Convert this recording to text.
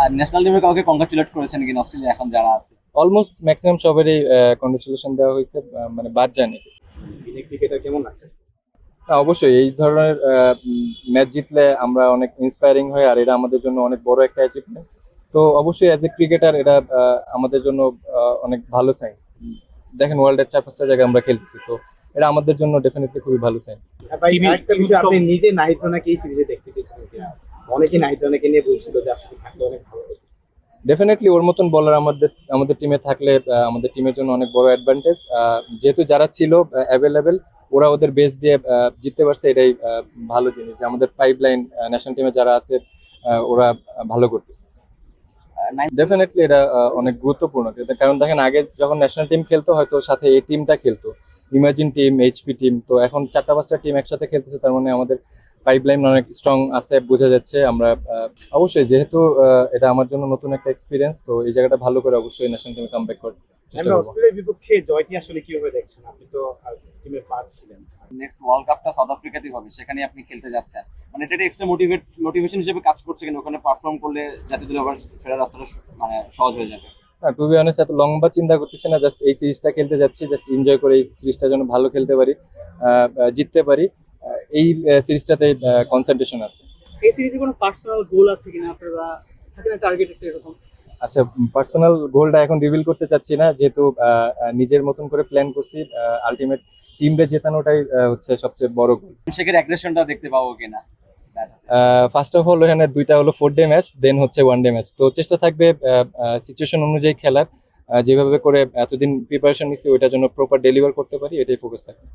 আর national টিমে কাউকে congratulate করেছেন কিনা অস্ট্রেলিয়া এখন যারা আছে? অলমোস্ট ম্যাক্সিমাম সবারই কংগ্রেচুলেশন দেওয়া হয়েছে, মানে বাদ জানি। ক্রিকেটার কেমন লাগছে? না, অবশ্যই এই ধরনের ম্যাচ জিতলে আমরা অনেক ইন্সপায়ারিং হই, আর এটা আমাদের জন্য অনেক বড় একটা অ্যাচিভমেন্ট। তো অবশ্যই অ্যাজ এ ক্রিকেটার এটা আমাদের জন্য অনেক ভালো সাইন। দেখেন, ওয়ার্ল্ডের 4-5টা জায়গায় আমরা খেলতেছি, তো এটা আমাদের জন্য ডেফিনেটলি খুবই ভালো সাইন। ভাই একটা বিষয়, আপনি নিজে নাহিদ রানাকে এই সিরিজে দেখতে চেয়েছিলেন কিনা? অনেকেই নাহিদ রানাকে নিয়ে বলছিল যে আসলে থাকলে অনেক ভালো হতো। ডেফিনেটলি ওর মতন বলার আমাদের আমাদের টিমে থাকলে আমাদের টিমের জন্য অনেক বড় অ্যাডভান্টেজ। যেহেতু যারা ছিল অ্যাভেলেবেল, ওরা ওদের বেস দিয়ে জিততে পারছে, এটাই ভালো জিনিস যে আমাদের পাইপলাইন ন্যাশনাল টিমে যারা আছে ওরা ভালো করতেছে। ডেফিনেটলি এটা অনেক গুরুত্বপূর্ণ, কারণ দেখেন আগে যখন ন্যাশনাল টিম খেলতো হয়তো সাথে এই টিমটা খেলতো, ইমাজিন টিম, এইচপি টিম, তো এখন 4টা-5টা টিম একসাথে খেলতেছে, তার মানে আমাদের পাইপলাইন অনেক স্ট্রং আছে বোঝা যাচ্ছে। আমরা অবশ্যই, যেহেতু এটা আমার জন্য নতুন একটা এক্সপিরিয়েন্স, তো এই জায়গাটা ভালো করে অবশ্যই ন্যাশনাল টিমে কামব্যাক করার চেষ্টা আমরা করবো। অস্ট্রেলিয়ার বিপক্ষে জয়টি আসলে কিভাবে দেখছেন? আপনি তো টিমের পার্ট ছিলেন। নেক্সট ওয়ার্ল্ড কাপটা সাউথ আফ্রিকাতেই হবে, সেখানে আপনি খেলতে যাচ্ছেন, মানে এটা এক্সট্রা মোটিভেশন হিসেবে কাজ করছে, কিন্তু ওখানে পারফর্ম করলে জাতীয় দলে আবার ফেরার রাস্তাটা মানে সহজ হয়ে যাবে। টু বি অনেস্ট, এত লম্বা চিন্তা করতেছি না, জাস্ট এই সিরিজটা খেলতে যাচ্ছি, জাস্ট এনজয় করে এই সিরিজটা যেন ভালো খেলতে পারি, জিততে পারি, এই সিরিজটাতে কনসেন্ট্রেশন আছে। এই সিরিজে কোনো পার্সোনাল গোল আছে কিনা আপনারা, থাকে না টার্গেট একটা এরকম? আচ্ছা, পার্সোনাল গোলটা এখন রিভিল করতে চাচ্ছি না, যেহেতু নিজের মতন করে প্ল্যান করছি। আলটিমেট টিমটা জেতানোটাই হচ্ছে সবচেয়ে বড় গোল। শেখের অ্যাগ্রেশনটা দেখতে পাবো কিনা? ফার্স্ট অফ অল এখানে দুইটা হলো 4 ডে ম্যাচ, দেন হচ্ছে 1 ডে ম্যাচ, তো চেষ্টা থাকবে সিচুয়েশন অনুযায়ী খেলার, যেভাবে করে এতদিন প্রিপারেশন নিচ্ছি ওইটার জন্য প্রপার ডেলিভার করতে পারি, এটাই ফোকাস থাকবে।